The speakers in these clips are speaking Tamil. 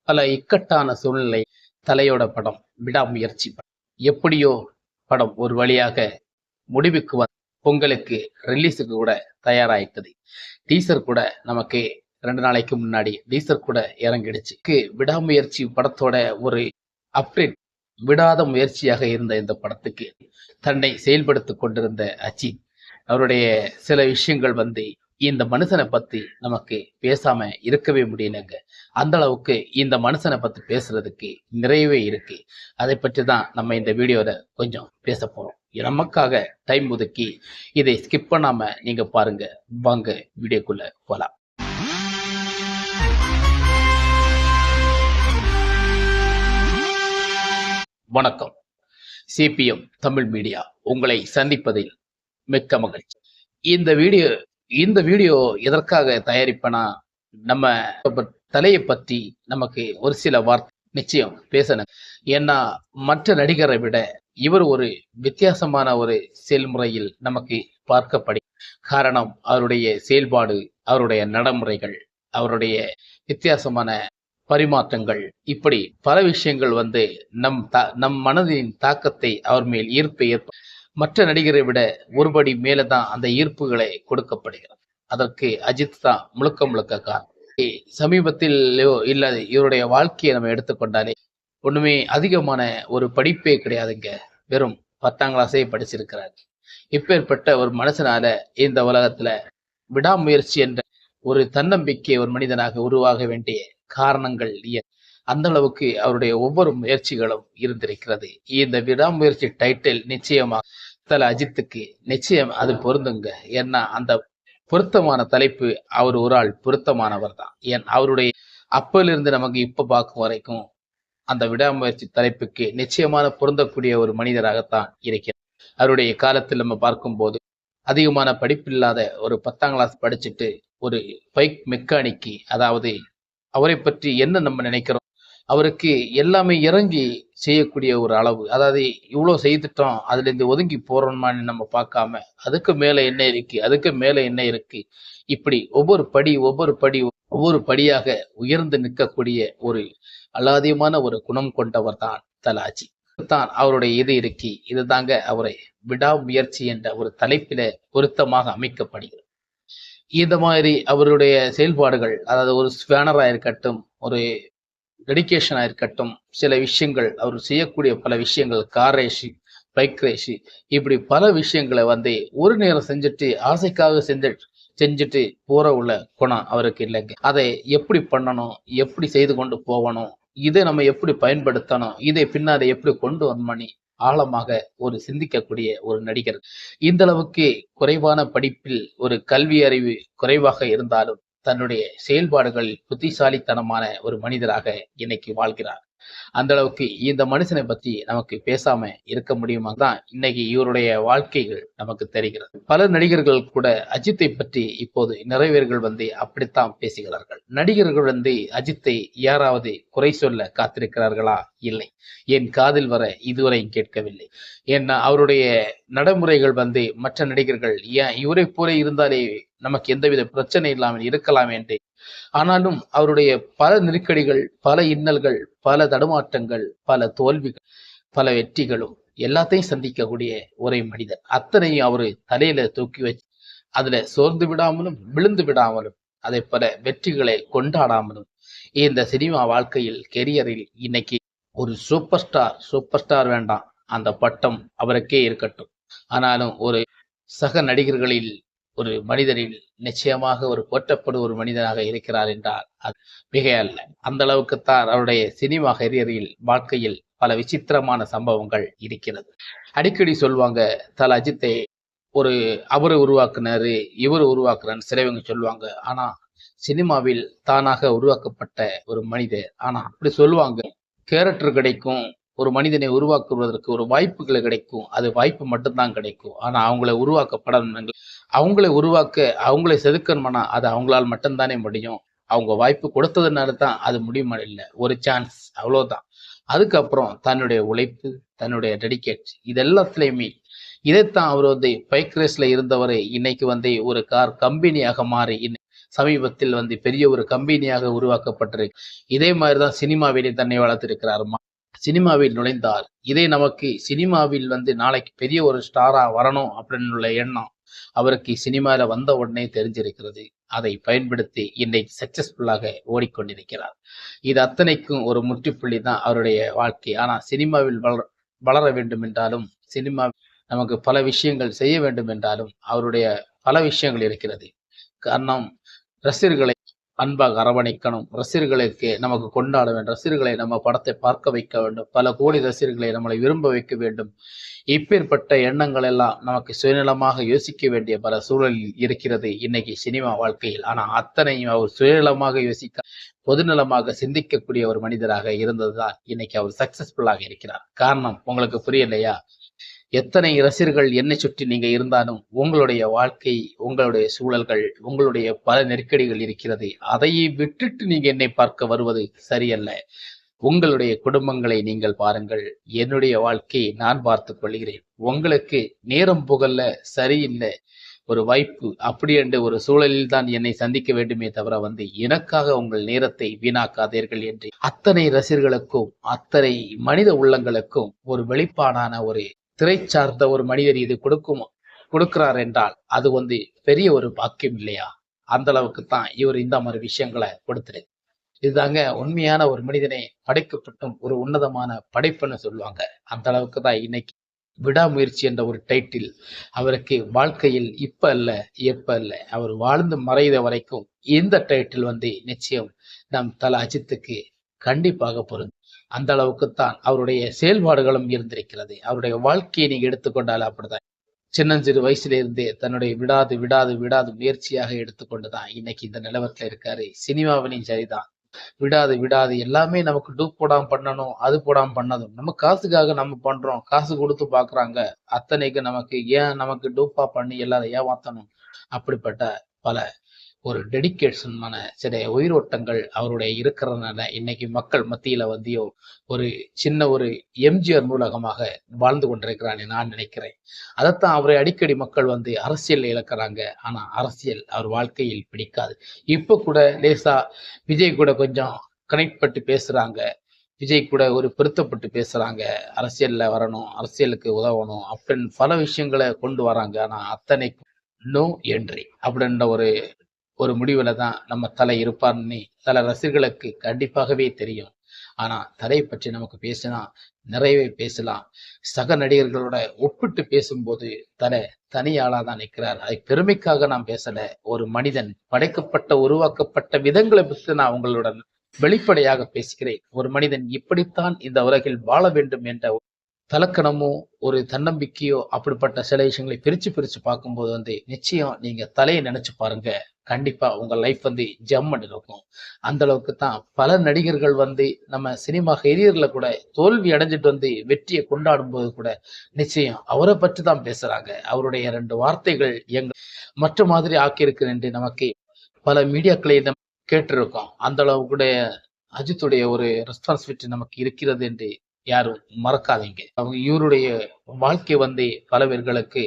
பல இக்கட்டான சூழ்நிலை தலையோட படம் விடாமுயற்சி படம். எப்படியோ படம் ஒரு வழியாக முடிவுக்கு பொங்கலுக்கு ரிலீஸுக்கு கூட தயாராயிட்டது. டீசர் கூட நமக்கு 2 நாளைக்கு முன்னாடி டீசர் கூட இறங்கிடுச்சு. விடாமுயற்சி படத்தோட ஒரு அப்டேட் விடாத முயற்சியாக இருந்த இந்த படத்துக்கு தன்னை செயல்படுத்திக் கொண்டிருந்த அஜித் அவருடைய சில விஷயங்கள் இந்த மனுஷனை பத்தி நமக்கு பேசாம இருக்கவே முடியலங்க. அந்த அளவுக்கு இந்த மனுஷனை பத்தி பேசுறதுக்கு நிறையவே இருக்கு. அதை பற்றி தான் நம்ம இந்த வீடியோல கொஞ்சம் பேச போறோம். நமக்காக டைம் ஒதுக்கி இதை ஸ்கிப் பண்ணாம நீங்க பாருங்க. வாங்க வீடியோக்குள்ள போலாம். வணக்கம். சிபிஎம் தமிழ் மீடியா உங்களை சந்திப்பதில் மிக்க மகிழ்ச்சி. இந்த வீடியோ எதற்காக தயாரிப்பனா, நம்ம தலையை பற்றி நமக்கு ஒரு சில வார்த்தை நிச்சயம் பேசணும். ஏன்னா மற்ற நடிகரை விட இவர் ஒரு வித்தியாசமான ஒரு செயல்முறையில் நமக்கு பார்க்கப்படும். காரணம் அவருடைய செயல்பாடு, அவருடைய நடைமுறைகள், அவருடைய வித்தியாசமான பரிமாற்றங்கள், இப்படி பல விஷயங்கள் நம் மனதின் தாக்கத்தை அவர் மேல் ஈர்ப்பை மற்ற நடிகரை விட ஒருபடி மேலதான் அந்த ஈர்ப்புகளை கொடுக்கப்படுகிறது. அதற்கு அஜித் தான் முழுக்க காரணம். சமீபத்தில் இல்லாத இவருடைய வாழ்க்கையை நம்ம எடுத்துக்கொண்டாலே ஒண்ணுமே அதிகமான ஒரு படிப்பே கிடையாதுங்க. வெறும் 10ஆம் கிளாஸே படிச்சிருக்கிறார். இப்பேற்பட்ட ஒரு மனுஷனால இந்த உலகத்துல விடாமுயற்சி என்ற ஒரு தன்னம்பிக்கை ஒரு மனிதனாக உருவாக வேண்டிய காரணங்கள் அந்த அளவுக்கு அவருடைய ஒவ்வொரு முயற்சிகளும் இருந்திருக்கிறது. இந்த விடாமுயற்சி டைட்டில் நிச்சயமாக தல அஜித்துக்கு நிச்சயம் அது பொருந்துங்க. ஏன்னா அந்த பொருத்தமான தலைப்பு அவர் ஒரு ஆள் பொருத்தமானவர் தான். அவருடைய அப்பலிருந்து நமக்கு இப்ப பார்க்கும் வரைக்கும் அந்த விடாமுயற்சி தலைப்புக்கு நிச்சயமான பொருந்தக்கூடிய ஒரு மனிதராகத்தான் இருக்கிறார். அவருடைய காலத்தில் நம்ம பார்க்கும்போது அதிகமான படிப்பில்லாத ஒரு 10ஆம் கிளாஸ் படிச்சுட்டு ஒரு பைக் மெக்கானிக்கு, அதாவது அவரை பற்றி என்ன நம்ம நினைக்கிறோம், அவருக்கு எல்லாமே இறங்கி செய்யக்கூடிய ஒரு அளவு, அதாவது இவ்வளவு செய்துட்டோம் அதுல இருந்து ஒதுங்கி போறோம்னு நம்ம பார்க்காம அதுக்கு மேல என்ன இருக்கு இப்படி ஒவ்வொரு படியாக உயர்ந்து நிற்கக்கூடிய ஒரு அலாதியமான ஒரு குணம் கொண்டவர் தான் தலாஜி தான். அவருடைய இதுதாங்க அவரை விடாமுயற்சி என்ற ஒரு தலைப்பில பொருத்தமாக அமைக்கப்படுகிறது. இந்த மாதிரி அவருடைய செயல்பாடுகள், அதாவது ஒரு ஸ்பேனரா இருக்கட்டும், ஒரு டெடிகேஷனா இருக்கட்டும், சில விஷயங்கள் அவர் செய்யக்கூடிய பல விஷயங்கள், கார் ரேஷு, பைக் ரேஷு, இப்படி பல விஷயங்களை ஒரு நேரம் செஞ்சுட்டு ஆசைக்காக செஞ்சுட்டு போற உள்ள குணம் அவருக்கு இல்லைங்க. அதை எப்படி பண்ணணும், எப்படி செய்து கொண்டு போகணும், இதை நம்ம எப்படி பயன்படுத்தணும், இதை பின்னாடி எப்படி கொண்டு வரணும் ஆழமாக ஒரு சிந்திக்கக்கூடிய ஒரு நடிகர். இந்த அளவுக்கு குறைவான படிப்பில் ஒரு கல்வி அறிவு குறைவாக இருந்தாலும் தன்னுடைய செயல்பாடுகளில் புத்திசாலித்தனமான ஒரு மனிதராக இன்னைக்கு வாழ்கிறார். அந்த அளவுக்கு இந்த மனுஷனை பத்தி நமக்கு பேசாம இருக்க முடியுமா தான் இன்னைக்கு இவருடைய வாழ்க்கைகள் நமக்கு தெரிகிறது. பல நடிகர்கள் கூட அஜித்தை பற்றி இப்போது நிறைவேர்கள் அப்படித்தான் பேசுகிறார்கள். நடிகர்கள் அஜித்தை யாராவது குறை சொல்ல காத்திருக்கிறார்களா? இல்லை. என் காதில் வர இதுவரையும் கேட்கவில்லை. ஏன்னா அவருடைய நடைமுறைகள் மற்ற நடிகர்கள் ஏன் இவரை போல இருந்தாலே நமக்கு எந்தவித பிரச்சனை இல்லாமல் இருக்கலாம் என்று, ஆனாலும் அவருடைய பல நெருக்கடிகள், பல இன்னல்கள், பல தடுமாற்றங்கள், பல தோல்விகள், பல வெற்றிகளும் எல்லாத்தையும் சந்திக்கக்கூடிய ஒரே மனிதர். அத்தனையும் அவரு தலையில தூக்கி வச்சு அதுல சோர்ந்து விடாமலும் விழுந்து விடாமலும் அதை பல வெற்றிகளை கொண்டாடாமலும் இந்த சினிமா வாழ்க்கையில் கெரியரில் இன்னைக்கு ஒரு சூப்பர் ஸ்டார் வேண்டாம், அந்த பட்டம் அவருக்கே இருக்கட்டும், ஆனாலும் ஒரு சக நடிகர்களில் ஒரு மனிதரில் நிச்சயமாக ஒரு போற்றப்படும் ஒரு மனிதனாக இருக்கிறார் என்றால் அது மிகையல்ல. அந்த அளவுக்குத்தான் அவருடைய சினிமா கரியரில் வாழ்க்கையில் பல விசித்திரமான சம்பவங்கள் இருக்கிறது. அடிக்கடி சொல்லுவாங்க, தல அஜித்தை அவரு உருவாக்குனாரு, இவரு உருவாக்குறாரு சிலவங்க சொல்லுவாங்க. ஆனா சினிமாவில் தானாக உருவாக்கப்பட்ட ஒரு மனிதர். ஆனா அப்படி சொல்லுவாங்க, கேரக்டர் கிடைக்கும், ஒரு மனிதனை உருவாக்குவதற்கு ஒரு வாய்ப்புகள் கிடைக்கும், அது வாய்ப்பு மட்டும்தான் கிடைக்கும். ஆனா அவங்களை உருவாக்கப்படணும், அவங்களை செதுக்கணும்னா அது அவங்களால் மட்டும்தானே முடியும். அவங்க வாய்ப்பு கொடுத்ததுனால தான் அது முடியுமா? இல்லை, ஒரு சான்ஸ், அவ்வளவுதான். அதுக்கப்புறம் தன்னுடைய உழைப்பு, தன்னுடைய டெடிகேட், இது எல்லாத்துலயுமே இதைத்தான் அவர் பைக் ரேஸ்ல இருந்தவர் இன்னைக்கு ஒரு கார் கம்பெனியாக மாறி சமீபத்தில் பெரிய ஒரு கம்பெனியாக உருவாக்கப்பட்டிருக்கு. இதே மாதிரிதான் சினிமாவிலே தன்னை வளர்த்திருக்கிறார். சினிமாவில் நுழைந்தார். இதே நமக்கு சினிமாவில் நாளைக்கு பெரிய ஒரு ஸ்டாரா வரணும் அப்படின்னு எண்ணம் அவருக்கு சினிமால வந்த உடனே தெரிஞ்சிருக்கிறது. அதை பயன்படுத்தி இன்னைக்கு சக்சஸ்ஃபுல்லாக ஓடிக்கொண்டிருக்கிறார். இது அத்தனைக்கும் ஒரு முற்றுப்புள்ளி தான் அவருடைய வாழ்க்கை. ஆனா சினிமாவில் வளர வேண்டும் என்றாலும், சினிமா நமக்கு பல விஷயங்கள் செய்ய வேண்டும் என்றாலும் அவருடைய பல விஷயங்கள் இருக்கிறது. காரணம், ரசிகர்களை அன்பாக அரவணைக்கணும், ரசிகர்களுக்கு நமக்கு கொண்டாட வேண்டும், ரசிகர்களை நம்ம படத்தை பார்க்க வைக்க வேண்டும், பல கோடி ரசிகர்களை நம்மளை விரும்ப வைக்க வேண்டும். இப்பேற்பட்ட எண்ணங்கள் எல்லாம் நமக்கு சுயநலமாக யோசிக்க வேண்டிய பல சூழலில் இருக்கிறது இன்னைக்கு சினிமா வாழ்க்கையில். ஆனா அத்தனையும் அவர் சுயநலமாக யோசிக்க, பொதுநலமாக சிந்திக்கக்கூடிய ஒரு மனிதராக இருந்ததுதான் இன்னைக்கு அவர் சக்சஸ்ஃபுல்லாக இருக்கிறார். காரணம் உங்களுக்கு புரியலையா? எத்தனை ரசிகர்கள் என்னை சுற்றி நீங்க இருந்தாலும் உங்களுடைய வாழ்க்கை, உங்களுடைய சூழல்கள், உங்களுடைய பல நெருக்கடிகள் இருக்கிறது. அதையே விட்டுட்டு நீங்க என்னை பார்க்க வருவது சரியல்ல. உங்களுடைய குடும்பங்களை நீங்கள் பாருங்கள். என்னுடைய வாழ்க்கையை நான் பார்த்துக் கொள்கிறேன். உங்களுக்கு நேரம் புகழ்ல சரியில்லை, ஒரு வாய்ப்பு அப்படி என்ற ஒரு சூழலில் தான் என்னை சந்திக்க வேண்டுமே தவிர எனக்காக உங்கள் நேரத்தை வீணாக்காதீர்கள் என்று அத்தனை ரசிகர்களுக்கும் அத்தனை மனித உள்ளங்களுக்கும் ஒரு வெளிப்பாடான ஒரு திரை சார்ந்த ஒரு மனிதர் இது கொடுக்கிறார் என்றால் அது பெரிய ஒரு பாக்கியம் இல்லையா? அந்த அளவுக்கு தான் இவர் இந்த மாதிரி விஷயங்களை கொடுத்துரு. இதுதாங்க உண்மையான ஒரு மனிதனை படைக்கப்பட்டும் ஒரு உன்னதமான படைப்புன்னு சொல்லுவாங்க. அந்த அளவுக்கு தான் இன்னைக்கு விடாமுயற்சி என்ற ஒரு டைட்டில் அவருக்கு வாழ்க்கையில் இப்ப இல்ல எப்ப இல்ல, அவர் வாழ்ந்து மறைந்த வரைக்கும் இந்த டைட்டில் நிச்சயம் நம் தல அஜித்துக்கு கண்டிப்பாக பொருந்தும். அந்த அளவுக்குத்தான் அவருடைய செயல்பாடுகளும் இருந்திருக்கிறது. அவருடைய வாழ்க்கையை நீங்க எடுத்துக்கொண்டால் அப்படிதான். சின்னஞ்சிறு வயசுல இருந்தே தன்னுடைய விடாது விடாது விடாது முயற்சியாக எடுத்துக்கொண்டுதான் இன்னைக்கு இந்த நிலவரத்துல இருக்காரு. சினிமாவிலையும் சரிதான், விடாது விடாது எல்லாமே நமக்கு டூப் போடாம பண்ணணும், அது போடாம பண்ணதும் நம்ம காசுக்காக நம்ம பண்றோம், காசு கொடுத்து பாக்குறாங்க. அத்தனைக்கு நமக்கு டூப்பா பண்ணி எல்லாரும் ஏமாத்தணும். அப்படிப்பட்ட பல ஒரு டெடிகேஷனான சில உயிரோட்டங்கள் அவருடைய இருக்கிறதுனால இன்னைக்கு மக்கள் மத்தியில ஒரு சின்ன ஒரு எம்ஜிஆர் நூலகமாக வாழ்ந்து கொண்டிருக்கிறான்னு நான் நினைக்கிறேன். அதைத்தான் அவரை அடிக்கடி மக்கள் அரசியல் இழக்கிறாங்க. ஆனா அரசியல் அவர் வாழ்க்கையில் பிடிக்காது. இப்ப கூட லேசா விஜய் கூட கொஞ்சம் கனெக்ட் பட்டு பேசுறாங்க, விஜய் கூட ஒரு பொருத்தப்பட்டு பேசுறாங்க, அரசியல்ல வரணும், அரசியலுக்கு உதவணும் அப்படின்னு பல விஷயங்களை கொண்டு வராங்க. ஆனா அத்தனைக்கும் நோ என்ட்ரி அப்படின்ற ஒரு முடிவுல தான் நம்ம தலை இருப்பார்னு சில ரசிகர்களுக்கு கண்டிப்பாகவே தெரியும். ஆனா தலையை பற்றி நமக்கு பேசினா நிறையவே பேசலாம். சக நடிகர்களோட ஒப்பிட்டு பேசும்போது தலை தனியாளா தான் நிற்கிறார். அதை பெருமைக்காக நான் பேசல. ஒரு மனிதன் படைக்கப்பட்ட உருவாக்கப்பட்ட விதங்களை பற்றி நான் உங்களுடன் வெளிப்படையாக பேசுகிறேன். ஒரு மனிதன் இப்படித்தான் இந்த உலகில் வாழ வேண்டும் என்ற தலக்கணமோ ஒரு தன்னம்பிக்கையோ அப்படிப்பட்ட சில விஷயங்களை பிரிச்சு பார்க்கும்போது நிச்சயம் நீங்க தலையை நினைச்சு பாருங்க. கண்டிப்பா உங்க லைஃப் ஜம்முன்னு இருக்கும். அந்த அளவுக்கு தான் பல நடிகர்கள் நம்ம சினிமா கெரியர்ல கூட தோல்வி அடைஞ்சிட்டு வெற்றியை கொண்டாடும் போது கூட நிச்சயம் அவரை பற்றி தான் பேசுறாங்க. அவருடைய 2 வார்த்தைகள் மற்ற மாதிரி ஆக்கியிருக்கு என்று நமக்கு பல மீடியாக்களை நம்ம கேட்டிருக்கோம். அந்த அளவு கூட அஜித்துடைய ஒரு ரெஸ்பான்சிபிலிட்டி நமக்கு இருக்கிறது என்று யாரும் மறக்காதீங்க. இவருடைய வாழ்க்கை பல பேர்களுக்கு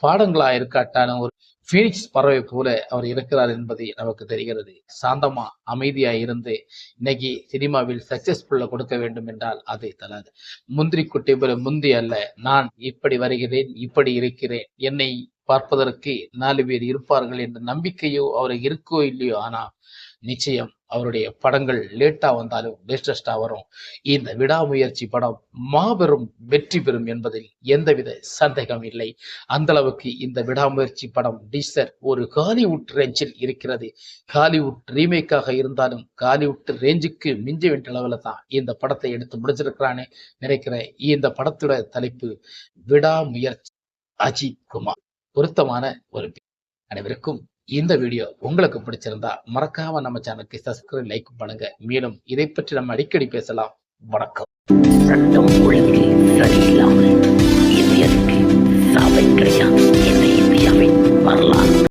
பாடங்களா இருக்காட்டான ஒரு பீனிக்ஸ் பறவை போல அவர் இருக்கிறார் என்பது நமக்கு தெரிகிறது. சாந்தமா அமைதியா இருந்து இன்னைக்கு சினிமாவில் சக்சஸ்ஃபுல்ல கொடுக்க வேண்டும் என்றால் அதை தராது. முந்திரி குட்டி போல முந்தி அல்ல, நான் இப்படி வருகிறேன், இப்படி இருக்கிறேன், என்னை பார்ப்பதற்கு 4 பேர் இருப்பார்கள் என்ற நம்பிக்கையோ அவருக்கு இருக்கோ இல்லையோ, ஆனா நிச்சயம் அவருடைய படங்கள் லேட்டா வந்தாலும் லேட்டஸ்டா வரும். இந்த விடாமுயற்சி படம் மாபெரும் வெற்றி பெறும் என்பதில் எந்தவித சந்தேகம் இல்லை. அந்த அளவுக்கு இந்த விடாமுயற்சி படம் டீசர் ஒரு ஹாலிவுட் ரேஞ்சில் இருக்கிறது. ஹாலிவுட் ரீமேக்காக இருந்தாலும் ஹாலிவுட் ரேஞ்சுக்கு மிஞ்ச வேண்டிய அளவுல தான் இந்த படத்தை எடுத்து முடிச்சிருக்கிறான்னு நினைக்கிறேன். இந்த படத்தோட தலைப்பு விடாமுயற்சி, அஜித் குமார். பொருத்தமான ஒரு அனைவருக்கும் இந்த வீடியோ உங்களுக்கு பிடிச்சிருந்தா மறக்காம நம்ம சேனலுக்கு சப்ஸ்கிரைப், லைக் பண்ணுங்க. மேலும் இதை பற்றி நம்ம அடிக்கடி பேசலாம். வணக்கம். சட்டம் ஒழுங்கு சரியில்லாமல் இந்தியருக்கு சாவை கிடையாது. இந்தியாவின் வரலாறு